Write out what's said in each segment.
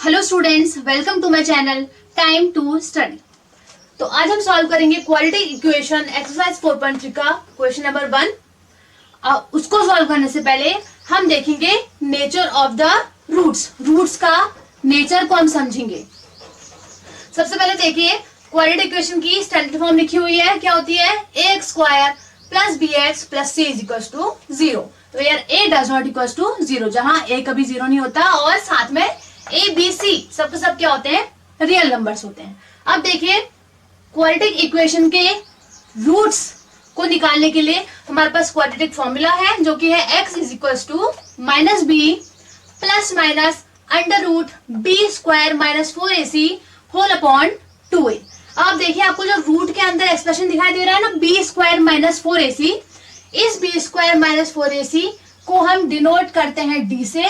Hello students, welcome to my channel time to study. तो आज हम सॉल्व करेंगे क्वाड्रेटिक इक्वेशन एक्सरसाइज 4.3 का क्वेश्चन नंबर 1। उसको सॉल्व करने से पहले हम देखेंगे नेचर ऑफ द रूट्स का नेचर को हम समझेंगे। सबसे पहले देखिए, क्वाड्रेटिक इक्वेशन की स्टैंडर्ड फॉर्म लिखी हुई है, क्या होती है? ax square plus bx plus c is equal to 0। तो यार a does not equal to 0, जहां a कभी 0 नहीं होता और साथ में a b c सब क्या होते हैं? रियल नंबर्स होते हैं। अब देखिए, क्वाड्रेटिक इक्वेशन के रूट्स को निकालने के लिए हमारे पास क्वाड्रेटिक फॉर्मूला है, जो कि है x is equal to minus b plus minus under root b square minus 4ac whole upon 2a। अब देखिए, आपको जो रूट के अंदर एक्सप्रेशन दिखाई दे रहा है ना, बी स्क्वायर माइनस 4ac, इस बी स्क्वायर माइनस 4ac को हम डिनोट करते हैं डी से,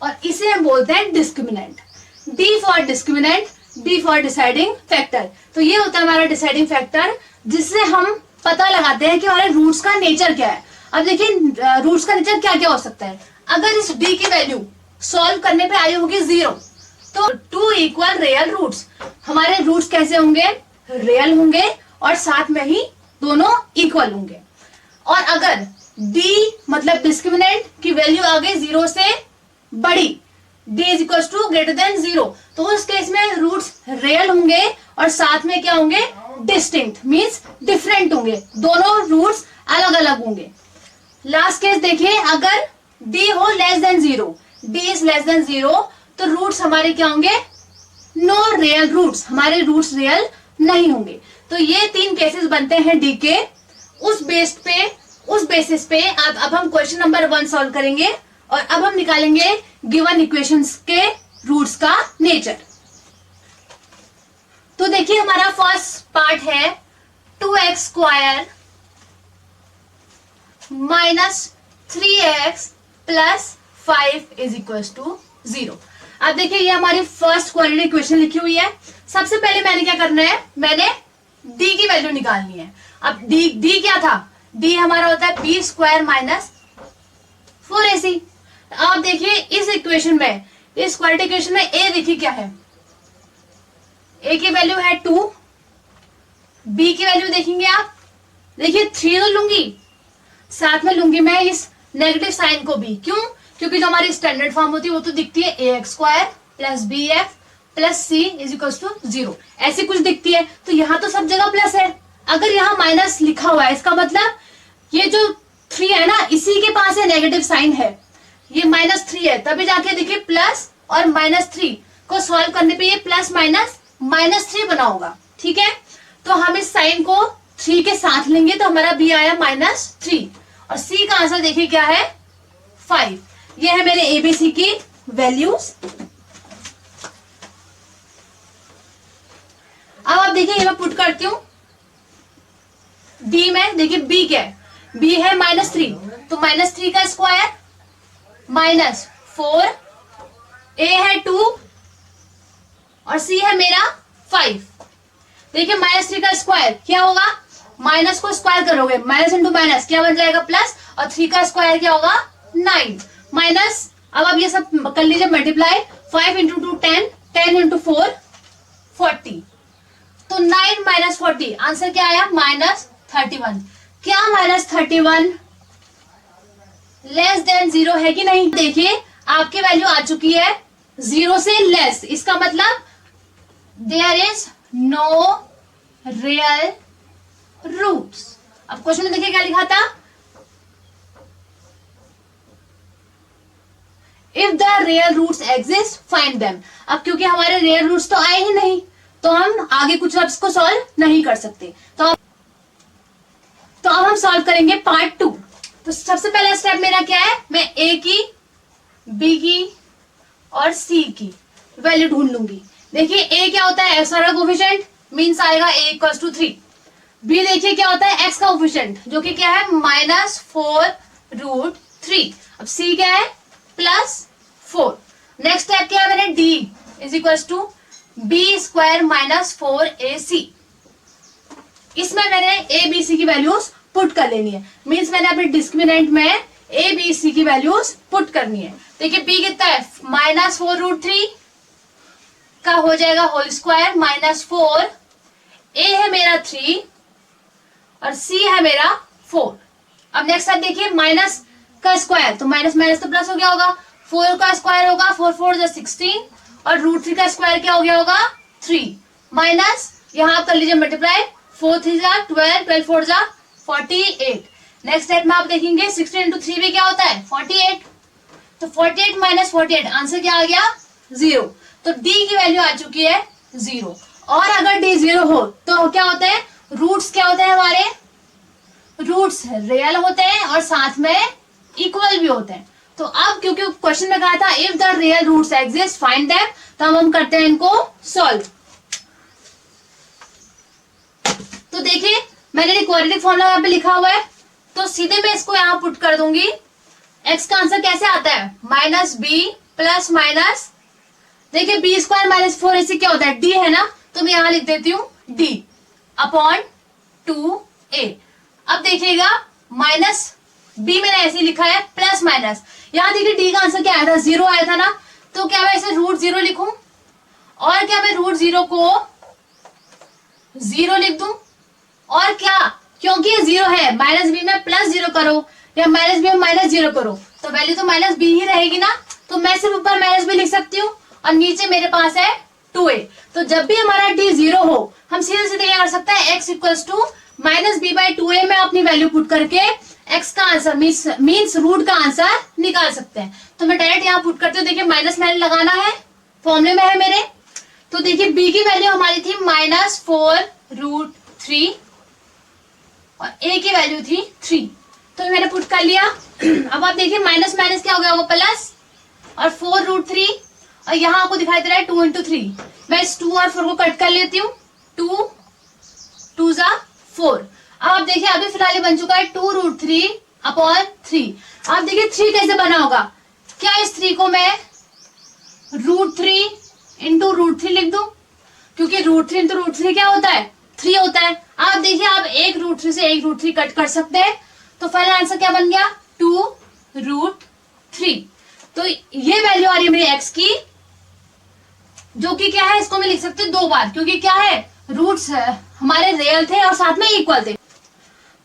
और इसे हम बोलते हैं discriminant. D for discriminant, D for deciding factor. तो ये होता है हमारा डिसाइडिंग फैक्टर, जिससे हम पता लगाते हैं कि हमारे रूट्स का नेचर क्या है। अब देखिए, रूट्स का नेचर क्या क्या हो सकता है। अगर इस डी की वैल्यू सॉल्व करने पे आई होगी 0, तो 2 इक्वल रियल रूट्स। हमारे रूट्स कैसे होंगे? रियल होंगे और साथ में ही दोनों इक्वल होंगे। और अगर d मतलब डिस्क्रिमिनेंट की वैल्यू आ गई 0 से बड़ी, d is equal to greater than 0, तो उस केस में रूट्स रियल होंगे और साथ में क्या होंगे? डिस्टिंक्ट मींस डिफरेंट होंगे, दोनों रूट्स अलग अलग होंगे। लास्ट केस देखिए, अगर d हो less than 0, d is less than 0, तो रूट्स हमारे क्या होंगे? नो रियल रूट्स, हमारे रूट्स रियल नहीं होंगे। तो ये 3 केसेस बनते हैं डी के। उस बेसिस पे अब हम क्वेश्चन नंबर 1 सॉल्व करेंगे, और अब हम निकालेंगे गिवन इक्वेशंस के रूट्स का नेचर। तो देखिए, हमारा फर्स्ट पार्ट है 2x square minus 3x plus 5 is equal to 0। अब देखिए, ये हमारी फर्स्ट क्वाड्रेटिक इक्वेशन लिखी हुई है। सबसे पहले मैंने क्या करना है? मैंने d की वैल्यू निकालनी है। अब d क्या था? d हमारा होता है b स्क्वायर माइनस 4ac। अब देखिए, इस इक्वेशन में, इस क्वाड्रेटिक इक्वेशन में a देखिए क्या है? a की वैल्यू है 2, b की वैल्यू देखेंगे आप, देखिए 3 तो लूंगी, साथ में लूंगी मैं इस नेगेटिव साइन को भी। क्यों? क्योंकि जो हमारी स्टैंडर्ड फॉर्म होती है वो तो दिखती है ax square plus bf plus c is equal to 0, ऐसी कुछ दिखती है। तो यहाँ तो सब जगह प्लस है। अगर यहाँ माइनस लिखा हुआ है, इसका मतलब ये जो 3 है ना, इसी के पास है नेगेटिव साइन है, ये -3 है, तभी जाके देखिए प्लस और -3 को सॉल्व करने पे ये प्लस माइनस -3 बना होगा। ठीक है, तो हम इस साइन को 3 के साथ लेंगे, तो हमारा b आया -3, और c का आंसर देखिए क्या है? 5। ये है मेरे एबीसी की वैल्यूज। अब आप देखिए, ये मैं पुट करती हूँ डी में। देखिए b क्या है? b है -3, तो -3 का स्क्वायर माइनस 4, a है 2 और c है मेरा 5। देखिए, -3 का स्क्वायर क्या होगा? माइनस को स्क्वायर करोगे, माइनस इंटू माइनस क्या बन जाएगा? प्लस, और 3 का स्क्वायर क्या होगा? 9 माइनस। अब आप ये सब कर लीजिए मल्टीप्लाई, 5 इंटू 2 10, 10 इंटू 4 40, तो 9 माइनस 40 आंसर क्या आया? -31। क्या -31 लेस देन 0 है कि नहीं? देखिए, आपकी वैल्यू आ चुकी है 0 से लेस, इसका मतलब there is no real roots. अब क्वेश्चन में देखिए क्या लिखा था? If the real roots exist find them. अब क्योंकि हमारे रियल रूट्स तो आए ही नहीं, तो हम आगे कुछ अब इसको सॉल्व नहीं कर सकते। तो अब हम सॉल्व करेंगे पार्ट 2। तो सबसे पहला स्टेप मेरा क्या है? मैं a की, b की और c की वैल्यू ढूंढ लूंगी। देखिए, a क्या होता है? x वाला कोफिशिएंट, मींस आएगा a इक्वल टू 3। b देखिए क्या होता है? x का कोफिशिएंट, जो कि क्या है? -4√3। अब c क्या है? +4। नेक्स्ट स्टेप क्या है मेरे? d is equal to b square minus 4ac। इसमें मैंने a b c की वैल्यूज पुट कर लेनी है, मींस मैंने अपने डिस्क्रिमिनेंट में a b c की वैल्यूज पुट करनी है। देखिए b कितना है? -4√3 का हो जाएगा होल स्क्वायर माइनस 4, ए है मेरा 3 और सी है मेरा 4। अब नेक्स्ट आप देखिए माइनस का स्क्वायर, तो माइनस माइनस तो प्लस हो गया होगा, 4 का स्क्वायर होगा 4 4 जा 16 और रूट 3 का स्क्वायर क्या हो गया होगा 3 माइनस यहाँ आप कर लीजिए मल्टीप्लाई, 4 3 जा 12, 12 4 जा 48। नेक्स्ट स्टेप में आप देखेंगे 16 इंटू 3 भी क्या होता है 48, तो 48 माइनस 48 आंसर क्या आ गया 0। तो डी की वैल्यू आ चुकी है 0। और अगर डी 0 हो तो क्या होता है, रूट्स क्या होते हैं हमारे, रूट्स रियल होते हैं और साथ में इक्वल भी होते हैं। तो अब क्योंकि क्वेश्चन में कहा था if the real roots exist find them, तो हम करते हैं इनको सॉल्व। तो देखिए मैंने क्वाड्रेटिक फॉर्मूला यहाँ पे लिखा हुआ है, तो सीधे मैं इसको यहाँ पुट कर दूंगी। एक्स का आंसर कैसे आता है माइनस बी प्लस माइनस, देखिए बी स्क्वायर माइनस 4 इसे क्या होता है डी है ना, तो मैं यहाँ लिख देती हूँ डी अपॉन 2a। अब देखिएगा माइनस बी मैंने ऐसे लिखा है प्लस माइनस, यहाँ देखिए डी का आंसर क्या आया था 0 आया था ना, तो क्या मैं इसे रूट 0 लिखूं और क्या मैं रूट 0 को 0 लिख दूं, और क्या क्योंकि ये 0 है माइनस बी में प्लस 0 करो या माइनस बी में माइनस 0 करो तो वैल्यू तो माइनस बी ही रहेगी ना, तो मैं सिर्फ ऊपर माइनस बी लिख सकती हूँ और नीचे मेरे पास है 2a। तो जब भी हमारा डी 0 हो हम सीधे सीधे क्या कर सकते हैं x equals to minus b by 2a में अपनी वैल्यू पुट करके x का आंसर मीन्स रूट का आंसर निकाल सकते हैं। तो मैं डायरेक्ट यहाँ पुट करती हूँ, देखिए माइनस मैंने लगाना है फॉर्मूले में है मेरे, तो देखिए b की वैल्यू हमारी थी माइनस 4 रूट 3 और a की वैल्यू थी 3, तो मैंने पुट कर लिया। अब आप देखिए माइनस माइनस क्या हो गया वो प्लस और 4 रूट 3 और यहाँ आपको दिखाई दे रहा है 2 इंटू 3, मैं इस 2 और 4 को कट कर लेती हूँ, 2 2 जा 4। अब आप देखिए अभी फिलहाल ये बन चुका है 2 रूट 3 अपॉन 3। आप देखिए 3 कैसे बना होगा, क्या इस 3 को मैं रूट 3 इंटू रूट 3 लिख दूं, क्योंकि रूट 3 इंटू रूट 3 क्या होता है 3 होता है। आप देखिए आप एक रूट 3 से एक रूट 3 कट कर सकते हैं, तो फाइनल आंसर क्या बन गया 2 रूट 3। तो ये वैल्यू आ रही है मेरी एक्स की, जो कि क्या है इसको मैं लिख सकती हूँ 2 बार, क्योंकि क्या है रूट्स हमारे रियल थे और साथ में इक्वल थे।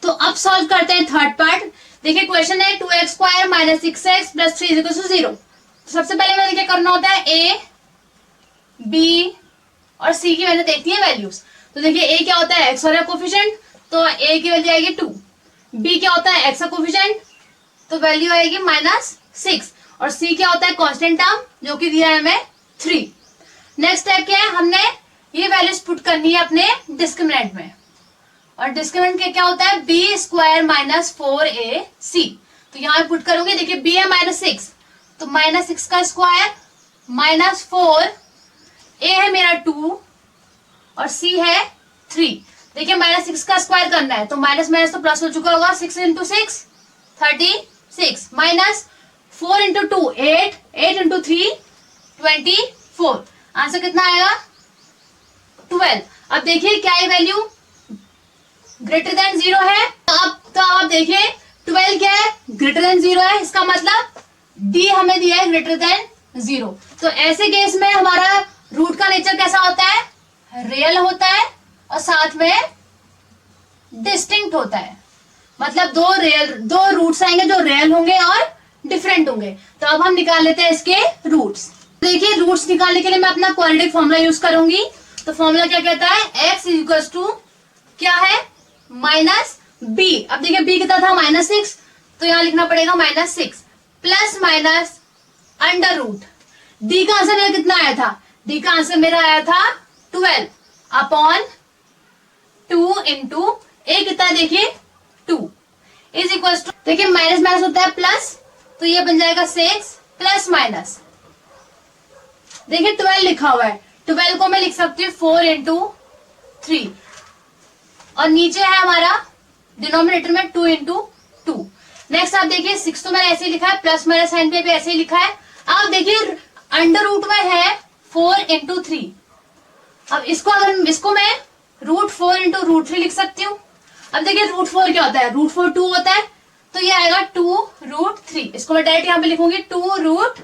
तो अब सॉल्व करते हैं थर्ड पार्ट। देखिए क्वेश्चन है 2x square minus 6x plus 3 equal to 0। सबसे पहले मैंने क्या करना होता है a b और c की मैंने देखनी है वैल्यूज। तो देखिए a क्या होता है x और कोफिशिएंट, तो a की वैल्यू आएगी 2, b क्या होता है x का कोफिशिएंट तो वैल्यू आएगी माइनस 6 और c क्या होता है कांस्टेंट टर्म जो कि दिया है हमें 3। नेक्स्ट स्टेप क्या है, हमने ये वैल्यूज पुट करनी है अपने डिस्क्रिमिनेंट में, और डिस्क्रिमिनेंट क्या होता है बी स्क्वायर माइनस 4ac। तो यहाँ पुट करोगे, देखिए b है माइनस 6 तो माइनस 6 का स्क्वायर माइनस 4, a है मेरा 2 और c है 3। देखिए माइनस 6 का स्क्वायर करना है तो माइनस माइनस तो प्लस हो चुका होगा, 6 into 6 36 minus 4 into 2 8, 8 into 3 24। Answer कितना आएगा 12। अब देखिए क्या ये वैल्यू ग्रेटर देन 0 है, तो आप देखिए 12 क्या है ग्रेटर देन 0 है, इसका मतलब डी हमें दिया है ग्रेटर देन 0। तो ऐसे केस में हमारा रूट का नेचर कैसा होता है रियल होता है और साथ में डिस्टिंक्ट होता है, मतलब दो रूट्स आएंगे जो रियल होंगे और डिफरेंट होंगे। तो अब हम निकाल लेते हैं इसके रूट्स। देखिए रूट्स निकालने के लिए मैं अपना क्वाड्रेटिक फॉर्मूला यूज करूंगी। तो फॉर्मूला क्या कहता है x इक्वल्स टू क्या है माइनस b। अब देखिए b कितना था माइनस 6 तो यहाँ लिखना पड़ेगा minus 6 plus minus under root. d का आंसर मेरा कितना आया था, d का आंसर मेरा आया था 12 अपॉन 2 इंटू a कितना है देखिए 2 इज इक्वल्स टू, देखिए माइनस माइनस होता है प्लस तो ये बन जाएगा 6 प्लस माइनस, देखिए 12 लिखा हुआ है, 12 को मैं लिख सकती हूँ 4 इंटू 3 और नीचे है हमारा डिनोमिनेटर में 2 इंटू 2। नेक्स्ट आप देखिए 6 तो मैंने ऐसे ही लिखा है, प्लस माइनस साइन पे भी ऐसे ही लिखा है। अब देखिए अंडर रूट में है 4 इंटू 3, अब इसको मैं रूट 4 इंटू रूट 3 लिख सकती हूँ। अब देखिए रूट 4 क्या होता है, रूट 4 2 होता है तो ये आएगा 2 रूट 3, इसको मैं डायरेक्ट यहाँ पे लिखूंगी 2 रूट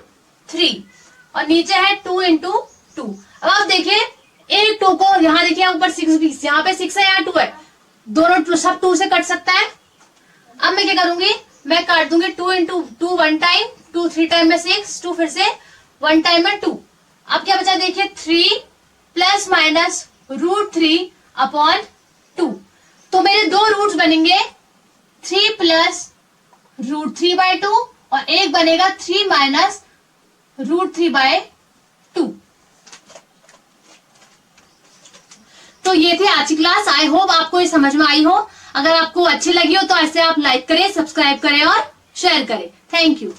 3 और नीचे है 2 इंटू 2। अब आप देखिए एक 2 को, यहाँ देखिए ऊपर 6 यहाँ पे 6 है, यहाँ 2 है, दोनों सब 2 से कट सकता है। अब मैं क्या करूंगी, मैं काट दूंगी 2 इंटू 2 वन टाइम, 2 3 टाइम में 6, 2 फिर से 1 टाइम में 2। अब क्या बचा देखिए 3 प्लस माइनस √3 अपॉन 2। तो मेरे 2 रूट्स बनेंगे 3 प्लस √3/2 और एक बनेगा 3 माइनस √3/2। तो ये थी आज की क्लास। आई होप आपको ये समझ में आई हो। अगर आपको अच्छी लगी हो तो ऐसे आप लाइक करें, सब्सक्राइब करें और शेयर करें। Thank you.